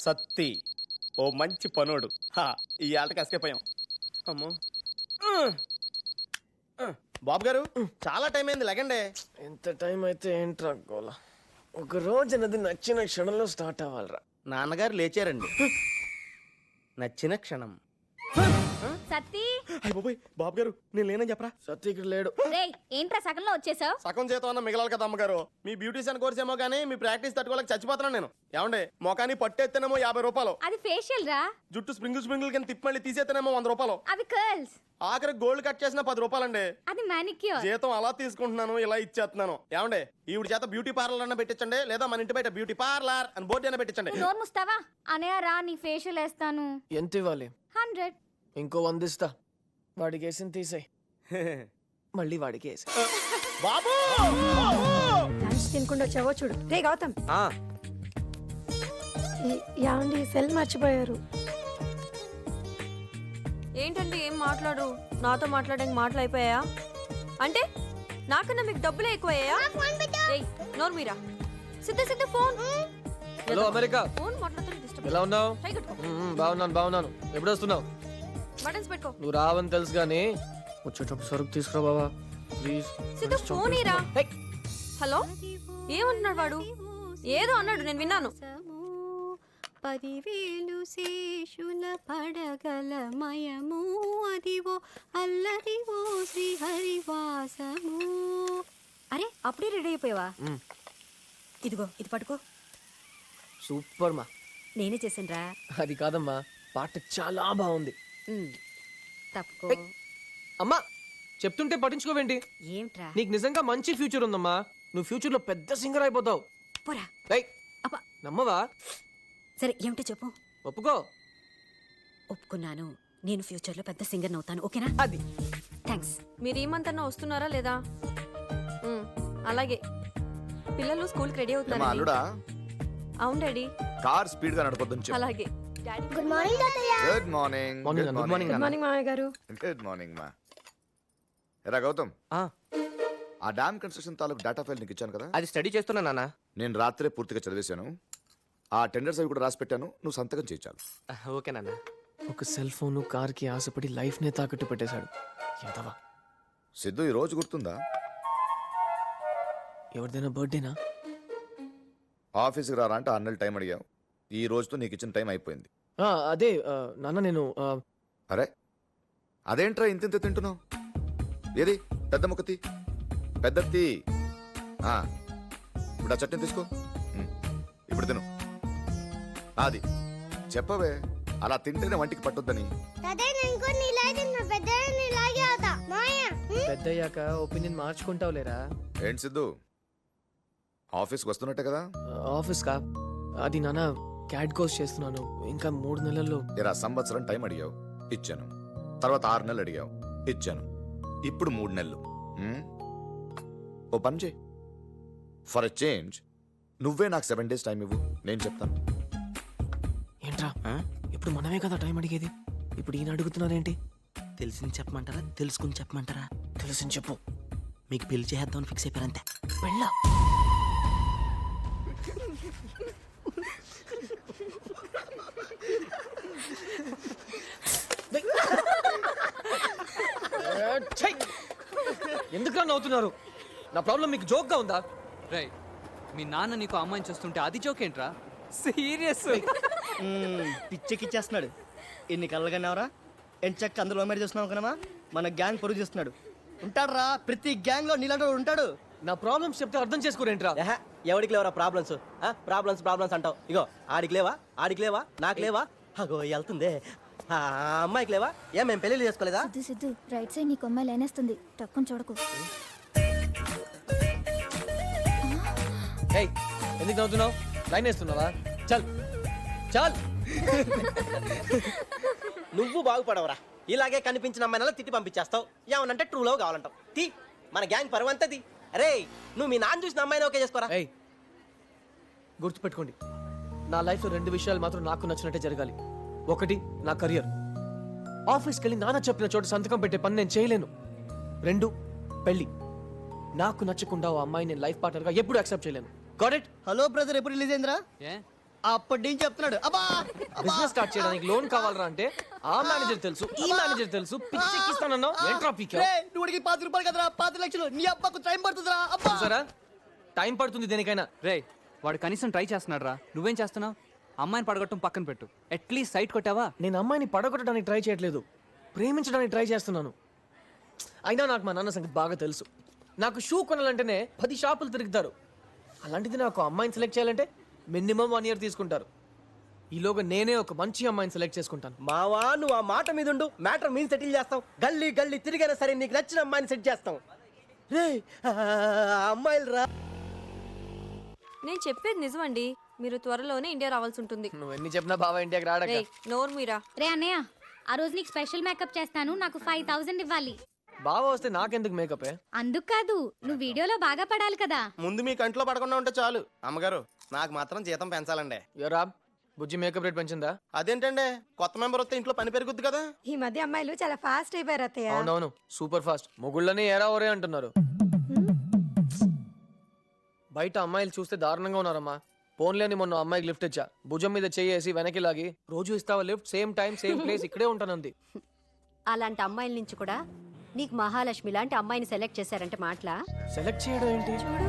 సత్తి ఓ మంచి పనోడు. ఈ ఆటకి ఎస్కేప్ అయ్యాం. అమ్మో బాబు గారు, చాలా టైం అయింది, లెగండే. ఎంత టైం అయితే ఏంట్రా గోలా? ఒక రోజు అన్నది నచ్చిన క్షణంలో స్టార్ట్ అవ్వాలరా. నాన్నగారు లేచారండి. నచ్చిన క్షణం. సత్తి అయ్య బాబోయ్, బాబు గారు నేను లేనని చెప్పరా. సత్య ఇక్కడ లేడు. రేయ్ ఏంట్రా సగంలో వచ్చేసావు? సగం చేతం అన్న మిగలాలి కదా అమ్మగారు. మీ బ్యూటీషియన్ కోర్స్ ఏమో కానీ మీ ప్రాక్టీస్ తట్టుకోలేక చచ్చిపోతున్నాను నేను. ఏమండే, మొఖాన్ని పట్టేస్తేనేమో 50 రూపాయలు, అది ఫేషియల్ రా. జుట్టు స్ప్రింగుల్ కింద తిప్పి మళ్ళీ తీసేస్తేనేమో 100 రూపాయలు, అవి కర్ల్స్. ఆఖరి గోల్డ్ కట్ చేసిన 10 రూపాయలండి. అది మానిక్యూర్. జీతం అలా తీసుకుంటున్నాను, ఇలా ఇచ్చేస్తున్నాను. ఏమండే, ఈవిడ చేత బ్యూటీ పార్లర్ అన్న పెట్టించండి, లేదా మన ఇంటి బయట బ్యూటీ పార్లర్ అని బోర్డు అయినా పెట్టించండి. నోరు ముస్తావా? అనయ్య రా, నీ ఫేషియల్ వేస్తాను. ఎంత ఇవ్వాలి? 100. ఇంకో 100 ఇస్తా. వాడికి వేసింది తీసేయ్, మళ్ళీ వాడికి వేసి. బాబు లంచ్ తినకుండా వచ్చావో చూడు. రే గౌతమ్, యాండి సెల్ మర్చిపోయారు. ఏంటండి ఏం మాట్లాడు? నాతో మాట్లాడడానికి మాటలు అయిపోయా అంటే? నాకన్నా మీకు డబ్బులే ఎక్కువయ్యా? నోరు మీరా సిద్ధ ఫోన్. హలో అమెరికా, ఫోన్ మాట్లాడుతున్నా డిస్టర్బ్. ఎలా ఉన్నావు? టై కట్టుకో. బాగున్నాను. ఎప్పుడు వస్తున్నావు? బటన్స్ పెట్టుకో. నువ్వు రావని తెలుసు కానీ వచ్చేటప్పుడు సరుకు తీసుకురా బాబా ప్లీజ్. సిద్ధ ఫోన్ ఇరా. హలో, ఏమంటున్నాడు వాడు? ఏదో అన్నాడు, నేను విన్నాను. 10,000 శేషుల పడగలమయము అదివో అల్లరివో శ్రీహరివాసము. అరే అప్పుడే రెడీ అయిపోయావా? ఇదిగో ఇది పట్టుకో. సూపర్ మా. నేనే చేసాను రా. అది కాదమ్మా, పాట చాలా బాగుంది. తప్పుకో. అమ్మా చెప్తుంటే పట్టించుకోవేంటి? ఏమిట్రా? నీకు నిజంగా మంచి ఫ్యూచర్ ఉందమ్మా. నువ్వు ఫ్యూచర్ లో పెద్ద సింగర్ అయిపోతావు. పోరా. అబ్బా. నమ్మవా? సరే ఏమిటో చెప్పు. ఒప్పుకో. ఒప్పుకున్నాను, నేను ఫ్యూచర్ లో పెద్ద సింగర్ అవుతాను. ఓకేనా? అది. థ్యాంక్స్. మీరు ఈ మంత్ అన్నా వస్తున్నారా లేదా? అలాగే. పిల్లలు స్కూల్కి రెడీ అవుతున్నారు. అల్లుడా, అవును డాడీ. కార్ స్పీడ్ గా నడపొద్దని చెప్పు. అలాగే. గుడ్ మార్నింగ్ తాతయ్య. Good morning. Good morning. Good morning మామయ్య గారు. గుడ్ మార్నింగ్ మా. ఎరా గౌతమ్, ఆ డ్యామ్ కన్స్ట్రక్షన్ తాలూకు డేటా ఫైల్ నీకు ఇచ్చాను కదా, అది స్టడీ చేస్తున్నా నాన్న. నేను రాత్రే పూర్తిగా చదివేశాను. ఆ టెండర్స్ అవి కూడా రాసి పెట్టాను, నువ్వు సంతకం చేయించాలి. ఓకే నాన్న. ఒక సెల్ ఫోన్ కార్ కి ఆశపడి లైఫ్ నే తాకట్టు పెట్టేశాడు. ఎదవా. సిద్ధు, ఈ రోజు గుర్తుందా? ఎవరిదైనా బర్త్డేనా? ఆఫీస్కి రారా అంటే 6 నెలలు టైం అడిగావు. ఈ రోజుతో నీకు ఇచ్చిన టైం అయిపోయింది. అదే నాన్న నేను అరే అదేంట్రా ఇంత తింటున్నావు? ఏది పెద్ద ముక్కతి పెద్దత్తి. ఇప్పుడు ఆ చట్నీ తీసుకో. ఇప్పుడు తిను. అది చెప్పవే, అలా తింటేనే వంటికి పట్టొద్దని. పెద్దయ్యాక ఒపీనియన్ మార్చుకుంటావు లేరా? ఏంటి సిద్ధు, ఆఫీస్కి వస్తున్నట్టే కదా? ఆఫీస్ కా? అది నాన్న క్యాట్ కోర్స్ చేస్తున్నాను. ఇంకా 3 నెలల్లో. ఇలా సంవత్సరం టైం అడిగావు, ఇచ్చాను. తర్వాత 6 నెలలు అడిగావు, ఇచ్చాను. ఇప్పుడు 3 నెలలు. ఓ పని చేయి, ఫర్ ఎ చేంజ్ నువ్వే నాకు 7 days టైం ఇవ్వు, నేను చెప్తాను. ఏంట్రా, ఇప్పుడు మనమే కదా టైం అడిగేది, ఇప్పుడు ఈయన అడుగుతున్నారేంటి? తెలిసింది చెప్పమంటారా, తెలుసుకుని చెప్పమంటారా? తెలిసింది చెప్పు. మీకు పెళ్లి చేద్దామని ఫిక్స్ అయిపోయారంతే. వెళ్ళా. ఎందుకు నవ్వుతున్నారు? నా ప్రాబ్లం మీకు జోక్ గా ఉందా? రై, మీ నాన్న నీకు అమ్మాయిని చూస్తుంటే అది జోక్ ఏంట్రా? సీరియస్. పిచ్చెక్కిచ్చేస్తున్నాడు. ఎన్ని కళ్ళలు కన్నావరా? ఎంచక్క అందులో మరి చేస్తున్నావు కనమా? మన గ్యాంగ్ పొరుగు చేస్తున్నాడు. ఉంటాడు రా, ప్రతి గ్యాంగ్ లో నీలాంటి ఉంటాడు. నా ప్రాబ్లమ్స్ చెప్తే అర్థం చేసుకోరేంట్రా? ఎవడికి లేవరా ప్రాబ్లమ్స్? ప్రాబ్లమ్స్ అంటావు. ఇగో ఆడికి లేవా, నాకు లేవా? అగో వెళ్తుందే. అమ్మాయికి లేవా? మేము పెళ్లి చేసుకోలేదా? సిద్ధు రైట్ సైడ్ నీకు అమ్మాయి లేనేస్తుంది, తక్కువ చూడకు. ఎందుకు నవ్వుతున్నావు? లైన్ వేస్తున్నావా? చల్ చల్. నువ్వు బాగుపడవరా. ఇలాగే కనిపించిన అమ్మాయినలా తిట్టి పంపించేస్తావు. ఏమనంటే ట్రూ లవ్ కావాలంటావు. తీ, మన గ్యాంగ్ పరువంతది. అరే నువ్వు మీ నాన్న చూసిన అమ్మాయిని ఓకే చేసుకోరా. గుర్తుపెట్టుకోండి, నా లైఫ్ లో 2 విషయాలు మాత్రం నాకు నచ్చినట్టే జరగాలి. ఒకటి నా కెరియర్. ఆఫీస్కి వెళ్ళి నాన్న చెప్పిన చోట సంతకం పెట్టే పని నేను చేయలేను. 2 పెళ్లి. నాకు నచ్చకుండా ఓ అమ్మాయి నేను లైఫ్ పార్ట్నర్గా ఎప్పుడు యాక్సెప్ట్ చేయలేను. Got it? హలో బ్రదర్ ఎప్పుడు రిలీజ్ అయిందిరా? ఏ అప్పటి నుంచి చెప్తున్నాడు. అబ్బా బిజినెస్ స్టార్ట్ చేయడానికి లోన్ కావాలరా అంటే ఆ మేనేజర్ తెలుసు, ఈ మేనేజర్ తెలుసు, పిచ్చెక్కిస్తానన్నావు. ఏంట్రా పీకే? నువ్వు 10 రూపాయలు కదరా, 5 లక్షలు. నీ అబ్బకు టైం పడుతుందిరా. అబ్బా సరే టైం పడుతుంది దేనికైనా. రే వాడు కనీసం ట్రై చేస్తున్నాడు రా, నువ్వేం చేస్తున్నావు? అమ్మాయిని పడగొట్టడం పక్కన పెట్టు, అట్లీస్ట్ సైట్ కొట్టావా? నేను అమ్మాయిని పడగొట్టడానికి ట్రై చేయట్లేదు, ప్రేమించడానికి ట్రై చేస్తున్నాను. అయినా నాకు మా నాన్న సంగతి బాగా తెలుసు. నాకు షూ కొనాలంటేనే 10 షాపులు తిరుగుతారు. అలాంటిది నాకు అమ్మాయిని సెలెక్ట్ చేయాలంటే మినిమం 1 year తీసుకుంటారు. ఈలోగా నేనే ఒక మంచి అమ్మాయిని సెలెక్ట్ చేసుకుంటాను. మావా నువ్వు ఆ మాట మీద ఉండు, మ్యాటర్ మీద సెటిల్ చేస్తాం. గల్లీ గల్లీ తిరిగైనా సరే నీకు నచ్చిన అమ్మాయిని సెట్ చేస్తాం. రే అమ్మాయిలు రా. నేను చెప్పేది నిజమండి, మీరు త్వరలోనే ఇండియా రావాల్సి ఉంటుంది. నువ్వు ఎన్ని చెప్పినా బాబా ఇండియాకి రాడక. రేయ్ నోరు మీరా. రే అన్నయ్య, ఆ రోజు నీకు స్పెషల్ మేకప్ చేస్తాను, నాకు 5000 ఇవ్వాలి. బాబా వస్తే నాకెందుకు మేకప్? అందుకు కాదు, నువ్వు వీడియోలో బాగా పడాలి కదా. ముందు మీ కంట్లో పడకుండా ఉంటే చాలు. అమ్మగారు నాకు మాత్రం జీతం పెంచాలండి. ఎవరా బుజ్జి మేకప్ రేట్ పెంచిందా? అదేంటండి, కొత్త మెంబర్ వస్తే ఇంట్లో పని పెరుగుద్ది కదా. ఈ మధ్య అమ్మాయిలు చాలా ఫాస్ట్ అయిపోయారు అత్తయ్య. అవునవును, సూపర్ ఫాస్ట్. మొగుళ్ళని ఏరా ఒరే అంటున్నారు. బయట అమ్మాయిలు చూస్తే దారుణంగా ఉన్నారమ్మా. ఫోన్లేని మొన్న అమ్మాయికి లిఫ్ట్ ఇచ్చా, భుజం మీద చేసి వెనక్కి లాగి, రోజు ఇస్తావా lift, same time same place, ఇక్కడే ఉంటానంది. అలాంటి అమ్మాయిల నుంచి కూడా నీకు మహాలక్ష్మి లాంటి అమ్మాయిని సెలెక్ట్ చేశారంటే మాటలా? సెలెక్ట్ చేయడం ఏంటి? చూడు,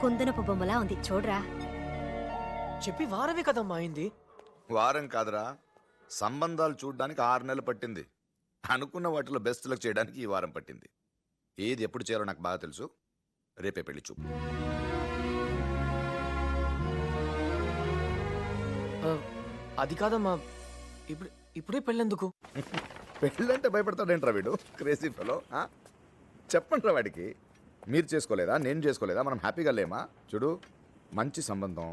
కుందనపు బొమ్మలా ఉంది చూడరా. చెప్పి వారమే కదమ్మా అయింది. వారం కాదురా, సంబంధాలు చూడడానికి 6 నెలలు పట్టింది. అనుకున్న వాటిలో బెస్ట్ సెలెక్ట్ చేయడానికి ఈ వారం పట్టింది. ఏది ఎప్పుడు చేయాలో నాకు బాగా తెలుసు. రేపే పెళ్లి చూపు. అది కాదమ్మా, ఇప్పుడే పెళ్ళెందుకు? పెళ్ళంటే భయపడతాడేంట్రా వీడు, క్రేజీ ఫెలో. చెప్పండి రా వాడికి, మీరు చేసుకోలేదా, నేను చేసుకోలేదా, మనం హ్యాపీగా లేమా? చూడు, మంచి సంబంధం,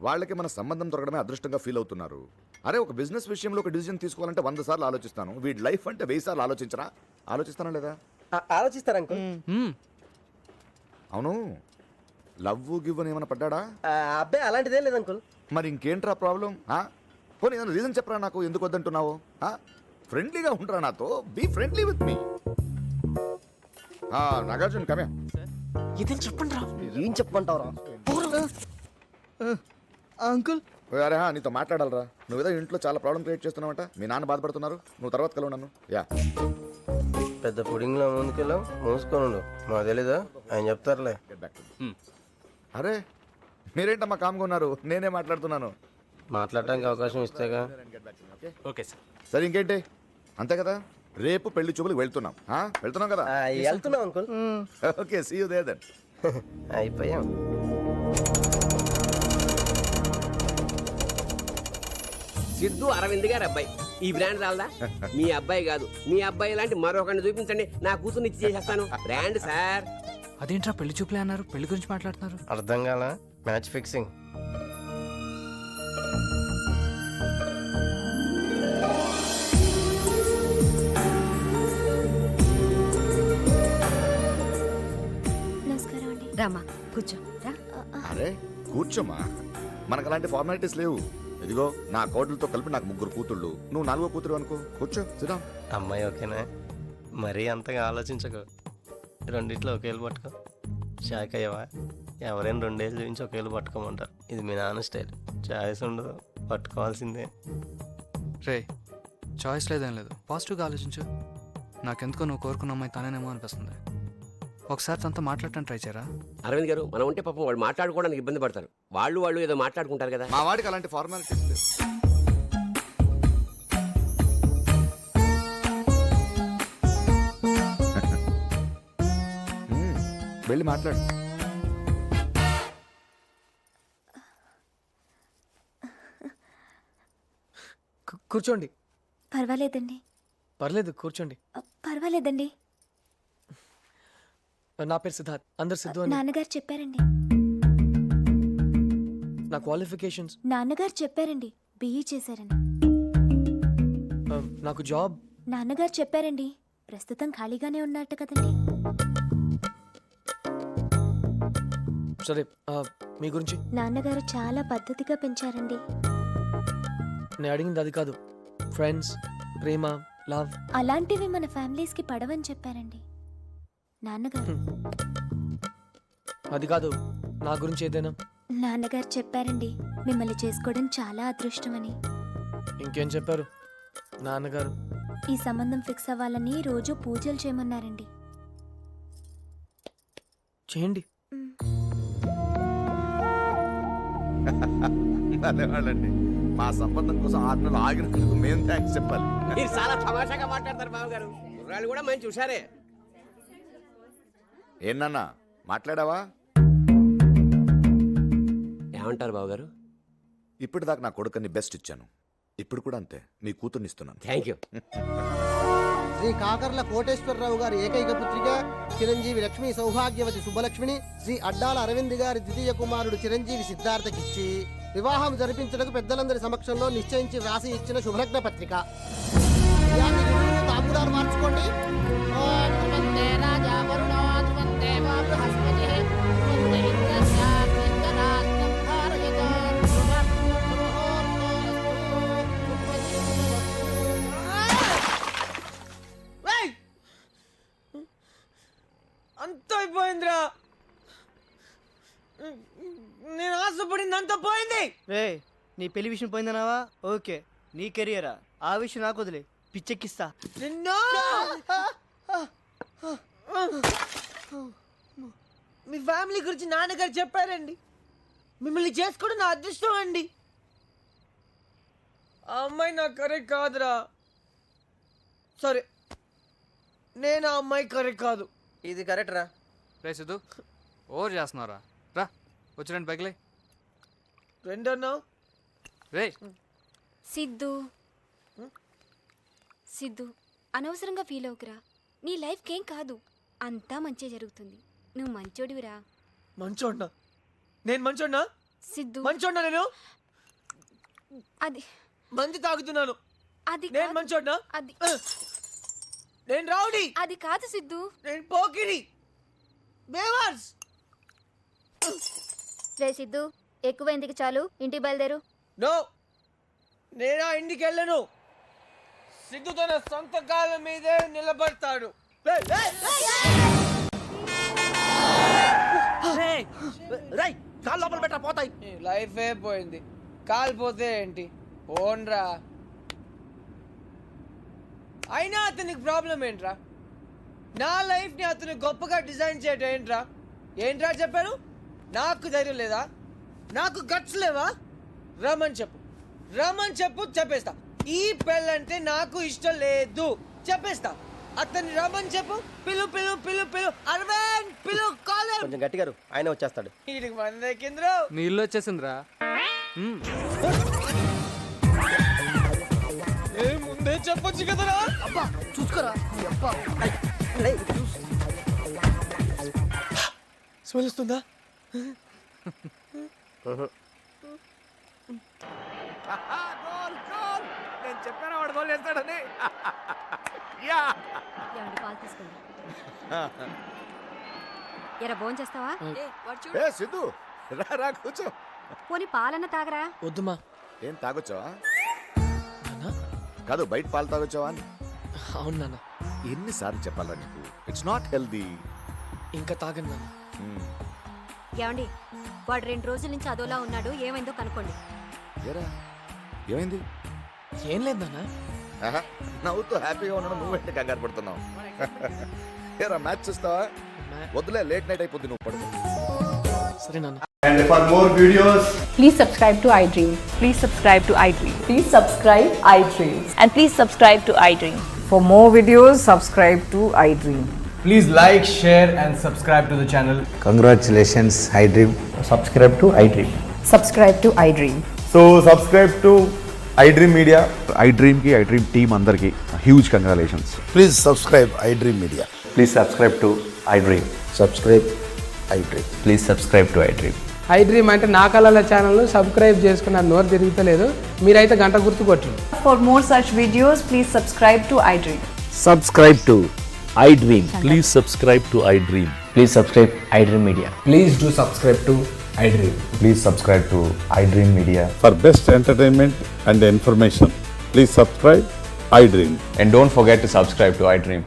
వాళ్ళకి మన సంబంధం దొరకడమే అదృష్టంగా ఫీల్ అవుతున్నారు. అరే ఒక బిజినెస్ విషయంలో ఒక డిసిజన్ తీసుకోవాలంటే 100 సార్లు ఆలోచిస్తాను. వీడి లైఫ్ అంటే 1000 సార్లు ఆలోచించరా? ఆలోచిస్తానా లేదా? ఆలోచిస్తారా అంకుల్? అవును, లవ్ గివ్ అని ఏమైనా పడ్డా? అబ్బాయి అలాంటిదేం లేదు అంకుల్. మరి ఇంకేంట్రా ప్రాబ్లం? పోనీ ఏదైనా రీజన్ చెప్పరా నాకు, ఎందుకు వద్దంటున్నావు? ఫ్రెండ్లీగా ఉంటారా నాతో? Be friendly with me. Nagarjuna కమే. ఇదేం చెప్పండి రా. ఏం చెప్పమంటావురా అంకుల్? అరే నీతో మాట్లాడాలరా. నువ్వేదో ఇంట్లో చాలా ప్రాబ్లం క్రియేట్ చేస్తున్నావంట, మీ నాన్న బాధపడుతున్నారు. నువ్వు తర్వాత కలవు నన్ను. యా పెద్ద పుడింగ్లో ముందుకెళ్ళాం, మూసుకోనుండు. మాకు తెలీదా, ఆయన చెప్తారులే. అరే మీరేంటమ్మా కామ్గా ఉన్నారు? నేనే మాట్లాడుతున్నాను. మాట్లాడడానికి అవకాశం ఇస్తేగా. Okay sir. సరే ఇంకేంటి, అంతే కదా. రేపు పెళ్లి చూపులకు వెళ్తున్నాం. వెళ్తున్నాం కదా? వెళ్తున్నాం uncle. Okay, see you there then. అయిపోయాం. సిద్ధు అరవింద్ గారు అబ్బాయి. ఈ బ్రాండ్ రాలదా? మీ అబ్బాయి కాదు, మీ అబ్బాయి లాంటి మరొకరిని చూపించండి, నా కూతుర్ని ఇచ్చి చేసేస్తాను. Brand sir. అదేంట్రా పెళ్లి చూపులే అన్నారు, పెళ్లి గురించి మాట్లాడుతున్నారు? అర్థం కాల. Match fixing. నమస్కారం అండి. రామా కూర్చో రా. అరే కూర్చోమ్మా, మనకు అలాంటి ఫార్మాలిటీస్ లేవు. ఇదిగో నా కోడలతో కలిపి నాకు 3 కూతుళ్ళు, నువ్వు 4వ కూతురు అనుకో. కూర్చో, సిద్ధం. అమ్మాయి ఓకేనా? మరీ అంతగా ఆలోచించకు. రెండిట్లో ఒకేళ్ళు పట్టుకో. షాక్ అయ్యవా? ఎవరైనా 2 ఏళ్ళు చూపించి ఒకేళ్ళు పట్టుకోమంటారు. ఇది మీ నాన్న స్టైల్. చాయిస్ ఉండదు, పట్టుకోవాల్సిందే. రే చాయిస్ లేదేం లేదు, పాజిటివ్గా ఆలోచించు. నాకెందుకో నువ్వు కోరుకున్న అమ్మాయి తానేనేమో అనిపిస్తుంది. ఒకసారి తనతో మాట్లాడటానికి ట్రై చేయరా? అరవింద్ గారు, మనం ఉంటే పాపం వాళ్ళు మాట్లాడుకోవడానికి ఇబ్బంది పడతారు. వాళ్ళు ఏదో మాట్లాడుకుంటారు కదా. మా వాడికి అలాంటి ఫార్మాలిటీస్ లేవు. వెళ్ళి మాట్లాడు. కూర్చోండి. పర్వాలేదండి. పర్లేదు కూర్చోండి. పర్వాలేదండి. నా పేరు సిద్ధార్థ్, అందరు సిద్ధు అని. నాన్నగారు చెప్పారండి. నా క్వాలిఫికేషన్స్? నాన్నగారు చెప్పారండి, బిఈ చేశారని. నాకు జాబ్? నాన్నగారు చెప్పారండి, ప్రస్తుతం ఖాళీగానే ఉన్నట్టు కదండి. సరే, మీ గురించి? నాన్నగారు చాలా పద్ధతిగా పెంచారండి. నేను అడిగింది అది కాదు. ఫ్రెండ్స్, ప్రేమ, లవ్ అలాంటివి మన ఫ్యామిలీస్కి పడవని చెప్పారండి నాన్నగారు. అది కాదు, నా గురించి ఏదైనా. నాన్నగారు చెప్పారండి మిమ్మల్ని చేసుకోవడం చాలా అదృష్టమని. ఇంకేం చెప్పారు నాన్నగారు? ఈ సంబంధం ఫిక్స్ అవ్వాలని రోజు పూజలు చేయమన్నారండి. చేయండి. వాళ్ళండి మా సంబంధం కోసం 6 నెలలు ఆగినందుకు మేము థ్యాంక్స్ చెప్పాలి. మీరు చాలా తమాషాగా మాట్లాడతారు బావగారు. కుర్రాళ్ళు కూడా మంచి హుషారే. ఏంటన్నా మాట్లాడావా? ఏమంటారు బావగారు? ఇప్పటిదాకా నా కొడుకుని బెస్ట్ ఇచ్చాను, ఇప్పుడు కూడా అంతే మీ కూతుర్ని ఇస్తున్నాను. Thank you. శ్రీ కాకర్ల కోటేశ్వరరావు గారి ఏకైక పుత్రిక చిరంజీవి లక్ష్మీ సౌభాగ్యవతి సుబ్బలక్ష్మిని శ్రీ అడ్డాల అరవింద్ గారి ద్వితీయ కుమారుడు చిరంజీవి సిద్ధార్థకిచ్చి వివాహం జరిపించడానికి పెద్దలందరి సమక్షంలో నిశ్చయించి వ్రాసి ఇచ్చిన శుభలగ్న పత్రిక. తాంబూలాలు మార్చుకోండి. ఓం ధ్రువంతే రాజా వరుణో ధ్రువంతే వా బృహస్పతిః ధ్రువంతే ఇంద్రస్యాగ్నిర్దరాత్రం ధారయతాం ధ్రువం అంత అయిపోయిందిరా. నేను ఆశపడింది అంత పోయింది. రే నీ పెళ్లి విషయం పోయిందన్నావా? ఓకే, నీ కెరియరా, ఆ విషయం నాకు వదిలే, పిచ్చెక్కిస్తా నిన్ను. మీ ఫ్యామిలీ గురించి నాన్నగారు చెప్పారండి. మిమ్మల్ని చేసుకోవడం నా అదృష్టం అండి. ఆ అమ్మాయి నాకు కరెక్ట్ కాదురా. సరే, నేను ఆ అమ్మాయి కరెక్ట్ కాదు. ఇది కరెక్ట్ రా. రే సిద్ధు, ఓవర్ చేస్తున్నారా? రా వచ్చి రండి బైక్లే. రెండన్నా రే సిద్ధు సిద్ధు అనవసరంగా ఫీల్ అవుకురా. నీ లైఫ్కి ఏం కాదు, అంతా మంచి జరుగుతుంది. నువ్వు మంచోడివిరా. మంచోడ్నా? నేను మంచోడ్నా? సిద్ధు మంచోడ్నా? నేను అది మంచి తాగుతున్నాను. అది నేను కాదు. మంచోడ్నా? అది నేను రౌడీ. అది కాదు సిద్ధు. నేను పోకిరి. బేవర్స్. రే సిద్ధు, ఎక్కువ ఎందుకు, చాలు ఇంటికి బయలుదేరు. నో, నేను ఆ ఇంటికి వెళ్ళను. సిద్ధు తన సొంత కాళ్ళ మీదే నిలబడతాడు. రై కాళ్ళు లోపల పెట్టా, పోతాయి. లైఫ్ ఏ పోయింది, కాలిపోతే ఏంటి? ఓన్రా. అయినా అతనికి ప్రాబ్లం ఏంట్రా? నా లైఫ్ ని అతను గొప్పగా డిజైన్ చేయటం ఏంట్రా? ఏంట్రా చెప్పాను? నాకు ధైర్యం లేదా? నాకు గట్స్ లేవా? రమ్మని చెప్పు, రమ్మని చెప్పు, చెప్పేస్తా. ఈ పెళ్ళంటే నాకు ఇష్టం లేదు, చెప్పేస్తా. అతన్ని రమ్మని చెప్పు. పిలు పిలు పిలు పిలు అరవింద్ పిలు. కాలేజ్ కొంచెం గట్టిగారు, ఆయన వచ్చేస్తాడు. వీడికి మంది కింద. నీ ఇల్లు వచ్చేసిందిరా. ముందే చెప్పొచ్చు కదరా. అబ్బా చూసుకోరా. అబ్బా స్మెల్ వస్తుందా? నేను చెప్పాను వాడు గోల్ చేస్తాడని. ఏమండి, పాలు తీసుకోండి. ఎరా భోజనం చేస్తావా? ఏ సిద్ధు, రా రా కూర్చో. పోనీ పాలన్న తాగరా. వద్దుమా. ఏం తాగొచ్చావా? నాన్న? కాదు, బయట పాలు తాగొచ్చావా అని. అవును నాన్న. ఎన్నిసార్లు చెప్పాలా నీకు? It's not healthy. ఇంకా తాగండి నాన్న. ఏమండి, వాడు 2 రోజుల నుంచి అదోలా ఉన్నాడు. ఏమైందో కనుక్కోండి. ఏరా ఏమైంది? ఏం లేదు నాన్న. ఆహా, నవ్వుతూ హ్యాపీగా ఉండడం నువ్వేంటి కంగారు పడుతున్నావు? ఏరా మ్యాచ్ చూస్తావా? వద్దులే, లేట్ నైట్ అయిపోద్ది, నువ్వు పడుకో. సరే నాన్న. And for more videos, Please subscribe to iDream. Please subscribe to iDream. Please subscribe iDream. And please subscribe to iDream. For more videos, subscribe to iDream. please like, share and subscribe to the channel. Congratulations iDream. Subscribe to iDream. Subscribe to iDream. So subscribe to iDream Media. iDream కి iDream team అందరికి huge congratulations. Please subscribe iDream media. Please subscribe to iDream. Subscribe iDream. Please subscribe to iDream. iDream అంటే నా కళల channel subscribe చేసుకున్న నోరు తిరుగుతలేదు. మీరైతే గంట గుర్తు కొట్టండి. For more such videos, please subscribe to iDream. Subscribe to iDream. Please subscribe to iDream. Please subscribe iDream Media. Please do subscribe to iDream. Please subscribe to iDream Media. For best entertainment and information, please subscribe iDream. And don't forget to subscribe to iDream.